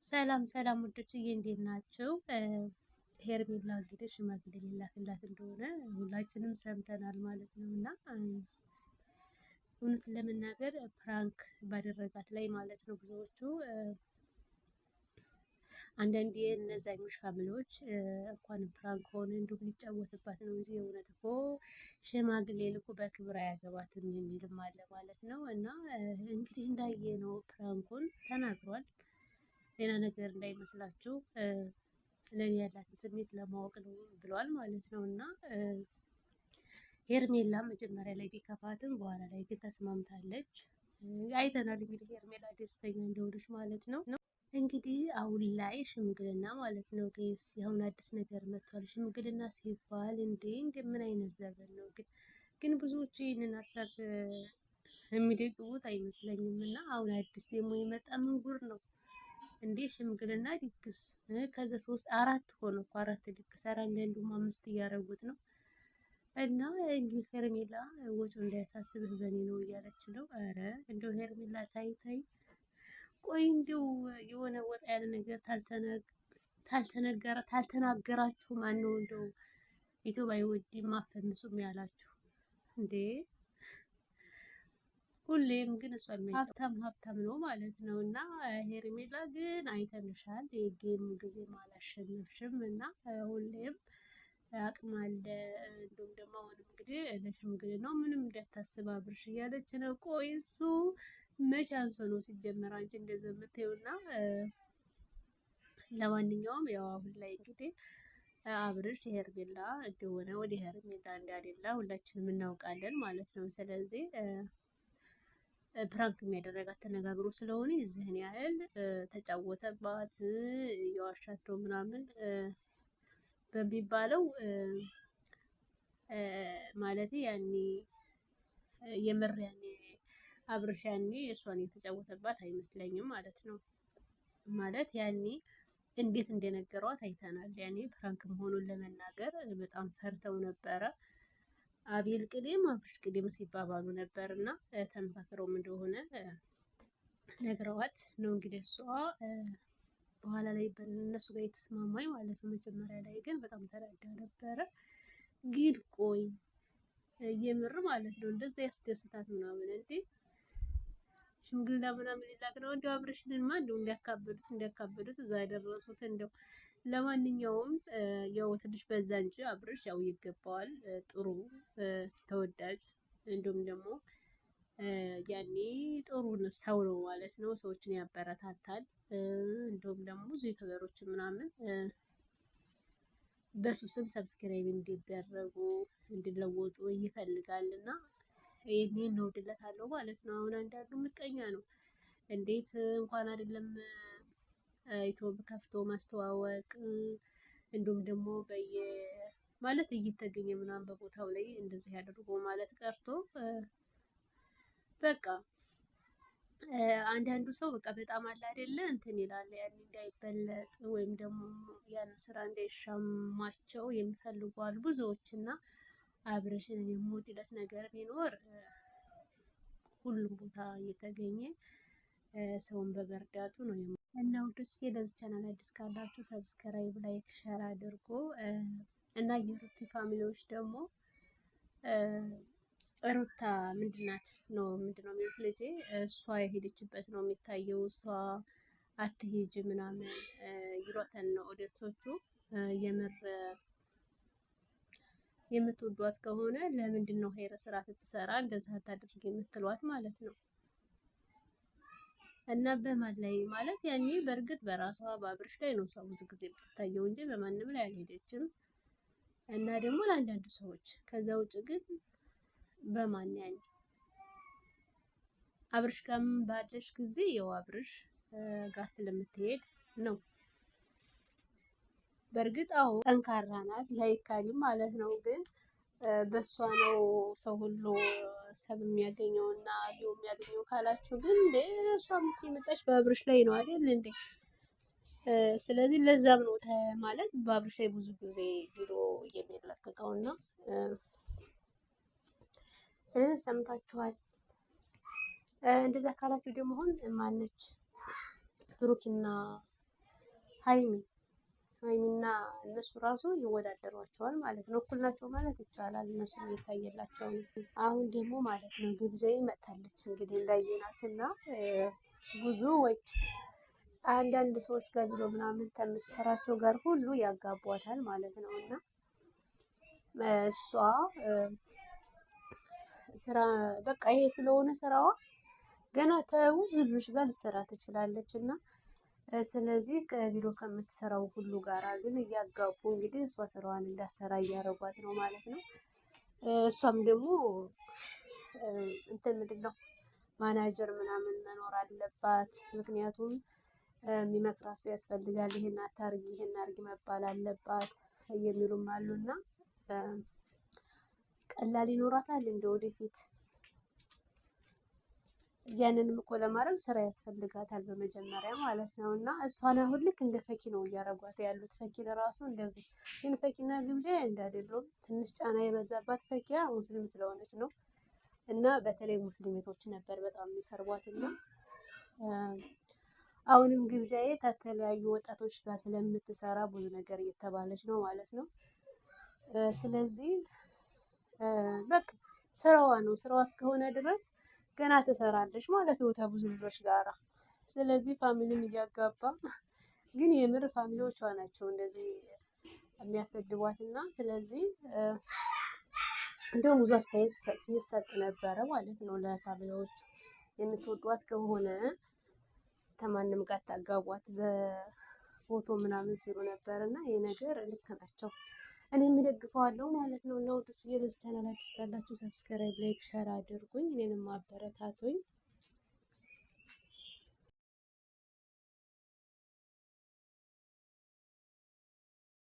ሰላም ሰላም ውዶችዬ እንዴት ናችሁ? ሄርሜላ እንግዲህ ሽማግሌ ሊላክላት እንደሆነ ሁላችንም ሰምተናል ማለት ነው። እና እውነቱን ለመናገር ፕራንክ ባደረጋት ላይ ማለት ነው ብዙዎቹ አንዳንድ የእነዛኞች ፋሚሊዎች እንኳን ፕራንክ ሆነ እንዲሁም ሊጫወትባት ነው እንጂ የእውነት እኮ ሽማግሌ ልኮ በክብር አያገባትም የሚልም አለ ማለት ነው። እና እንግዲህ እንዳየነው ፕራንኩን ተናግሯል። ሌላ ነገር እንዳይመስላችሁ ለኔ ያላትን ስሜት ለማወቅ ነው ብሏል ማለት ነው። እና ሄርሜላ መጀመሪያ ላይ ቢከፋትም በኋላ ላይ ግን ተስማምታለች። አይተናል እንግዲህ ሄርሜላ ደስተኛ እንደሆነች ማለት ነው። እንግዲህ አሁን ላይ ሽምግልና ማለት ነው ጌስ አሁን አዲስ ነገር መጥቷል። ሽምግልና ሲባል እንደ ምን አይነት ዘመን ነው ግን ብዙዎቹ ይህንን ሀሳብ የሚደግሙት አይመስለኝም። እና አሁን አዲስ ደግሞ የመጣ ምን ጉር ነው እንዴ? ሽምግልና ድግስ ከዛ 3 4 ሆነ እኮ 4 ድግስ፣ ኧረ አንዳንዱም 5 እያደረጉት ነው። እና እንግዲህ ሄርሜላ ወጪው እንዳያሳስብህ በኔ ነው እያለች ነው። ኧረ እንደው ሄርሜላ ታይ ታይ፣ ቆይ እንደው የሆነ ወጣ ያለ ነገር ታልተናገራችሁ ማን ነው እንደው ዩቲዩብ አይወድም አፈምሱም ያላችሁ እንዴ? ሁሌም ግን እሷ ሀብታም ነው ማለት ነው። እና ሄርሜላ ግን አይተንሻል፣ የጌም ጊዜ አላሸነፍሽም እና ሁሌም አቅም አለ። እንዲሁም ደግሞ አሁንም እንግዲህ ለሽምግልናው ምንም እንዳታስብ አብርሽ እያለች ነው። ቆይ እሱ መቼ አንሶ ነው ሲጀመር አንቺ እንደዚህ የምትይው? እና ለማንኛውም ያው አሁን ላይ እንግዲህ አብርሽ ሄርሜላ እንደሆነ ወደ ሄርሜላ እንዳሌላ ሁላችንም እናውቃለን ማለት ነው። ስለዚህ ፕራንክ የሚያደረጋት ተነጋግሮ ስለሆነ የዚህን ያህል ተጫወተባት፣ የዋሻት ነው ምናምን በሚባለው ማለት ያኔ የምር ያኔ አብርሽ ያኔ እሷን የተጫወተባት አይመስለኝም ማለት ነው። ማለት ያኔ እንዴት እንደነገሯት አይተናል። ያኔ ፕራንክ መሆኑን ለመናገር በጣም ፈርተው ነበረ። አቤል ቅዴም አብርሽ ቅዴም ሲባባሉ ነበር እና ተመካክረውም እንደሆነ ነግረዋት ነው እንግዲህ እሷ በኋላ ላይ በእነሱ ጋር የተስማማኝ ማለት ነው። መጀመሪያ ላይ ግን በጣም ተናዳ ነበረ። ግን ቆይ የምር ማለት ነው እንደዛ ያስደስታት ምናምን እንዴ? ሽምግልና ምናምን ሊላክ ነው እንደው አብርሽንማ እንደው እንዲያካበዱት እዛ ያደረሱት እንደው። ለማንኛውም ያው ትንሽ በዛ እንጂ አብርሽ ያው ይገባዋል። ጥሩ ተወዳጅ፣ እንዲሁም ደግሞ ያኔ ጥሩ ሰው ነው ማለት ነው። ሰዎችን ያበረታታል። እንዲሁም ደግሞ ብዙ ዩቲዩበሮችን ምናምን በሱ ስም ሰብስክራይብ እንዲደረጉ እንዲለወጡ ይፈልጋል እና ይሄን እወድለታለሁ ማለት ነው። አሁን አንዳንዱ ምቀኛ ነው። እንዴት እንኳን አይደለም ዩቲዩብ ከፍቶ ማስተዋወቅ እንዲሁም ደግሞ ማለት እየተገኘ ምናምን በቦታው ላይ እንደዚህ ያደርጉ ማለት ቀርቶ በቃ አንዳንዱ ሰው በቃ በጣም አለ አይደለ እንትን ይላል ያን እንዳይበለጥ ወይም ደግሞ ያን ስራ እንዳይሻማቸው የሚፈልጉ አሉ ብዙዎች። እና አብርሽን የምወድለት ነገር ቢኖር ሁሉም ቦታ እየተገኘ ሰውን በመርዳቱ ነው። እና ውዶች ለዚህ ቻናል አዲስ ካላችሁ ሰብስክራይብ፣ ላይክ፣ ሼር አድርጎ እና የሩቲ ፋሚሊዎች ደግሞ ሩታ ምንድናት ነው ምንድነው የሚሉት ልጄ እሷ የሄደችበት ነው የሚታየው። እሷ አትሄጅ ምናምን ይሏታል ነው ኦዲየንሶቹ። የምር የምትወዷት ከሆነ ለምንድን ነው ሄረ ስራ ስትሰራ እንደዛ አታድርግ የምትሏት ማለት ነው። እና በማን ላይ ማለት ያኔ በእርግጥ በራሷ በአብርሽ ላይ ነው እሷ ብዙ ጊዜ የምትታየው እንጂ በማንም ላይ አልሄደችም። እና ደግሞ ለአንዳንድ ሰዎች ከዛ ውጭ ግን በማን ያኔ አብርሽ ጋር ባለሽ ጊዜ ያው አብርሽ ጋር ስለምትሄድ ነው። በእርግጥ አዎ ጠንካራ ናት ላይካልም ማለት ነው። ግን በሷ ነው ሰው ሁሉ ሰብ የሚያገኘው እና ቪው የሚያገኘው ካላችሁ ግን እንዴ እሷም እኮ የመጣች በአብርሽ ላይ ነው አይደል እንዴ? ስለዚህ ለዛም ነው ማለት በአብርሽ ላይ ብዙ ጊዜ ቪዲዮ የሚለቀቀው እና ስለዚህ ሰምታችኋል። እንደዛ ካላችሁ ደግሞ አሁን ማነች ብሩክና ሀይሚና እነሱ ራሱ ይወዳደሯቸዋል ማለት ነው። እኩል ናቸው ማለት ይቻላል። እነሱ እየታየላቸው ነው። አሁን ደግሞ ማለት ነው ግብዣዬ መጥታለች እንግዲህ እንዳየናት እና ብዙዎች አንዳንድ ሰዎች ጋር ቪዲዮ ምናምን ከምትሰራቸው ጋር ሁሉ ያጋቧታል ማለት ነው። እና እሷ ስራ በቃ ይሄ ስለሆነ ስራዋ ገና ከብዙ ልጆች ጋር ልትሰራ ትችላለች እና ስለዚህ ከቪዲዮ ከምትሰራው ሁሉ ጋራ ግን እያጋቡ እንግዲህ እሷ ስራዋን እንዳሰራ እያደረጓት ነው ማለት ነው። እሷም ደግሞ እንትን ምንድን ነው ማናጀር ምናምን መኖር አለባት። ምክንያቱም የሚመክራት ሰው ያስፈልጋል። ይሄን አታርጊ፣ ይሄን አርጊ መባል አለባት የሚሉም አሉና ቀላል ይኖራታል እንደ ወደፊት ያንንም እኮ ለማድረግ ስራ ያስፈልጋታል በመጀመሪያ ማለት ነው። እና እሷን አሁን ልክ እንደ ፈኪ ነው እያደረጓት ያሉት። ፈኪ ለራሱ እንደዚህ ግን ፈኪና ግብዣ እንዳይደሉም ትንሽ ጫና የበዛባት ፈኪያ ሙስሊም ስለሆነች ነው። እና በተለይ ሙስሊሜቶች ነበር በጣም የሚሰርቧት እና አሁንም ግብዣዬ ከተለያዩ ወጣቶች ጋር ስለምትሰራ ብዙ ነገር እየተባለች ነው ማለት ነው። ስለዚህ በቃ ስራዋ ነው። ስራዋ እስከሆነ ድረስ ገና ትሰራለች ማለት ነው ከብዙ ልጆች ጋራ። ስለዚህ ፋሚሊም እያጋባ ግን የምር ፋሚሊዎቿ ናቸው እንደዚህ የሚያሰድቧት እና ስለዚህ እንደውም ብዙ አስተያየት ሲሰጥ ነበረ ማለት ነው። ለፋሚሊዎች የምትወዷት ከሆነ ከማንም ጋር ታጋቧት በፎቶ ምናምን ሲሉ ነበር እና ይሄ ነገር ልክ ናቸው። እኔም እደግፈዋለሁ ማለት ነው። እና ውዶች ለዚህ ቻናል አዲስ ካላችሁ ሰብስክራይብ፣ ላይክ፣ ሸር አድርጉኝ። እኔንም አበረታቱኝ።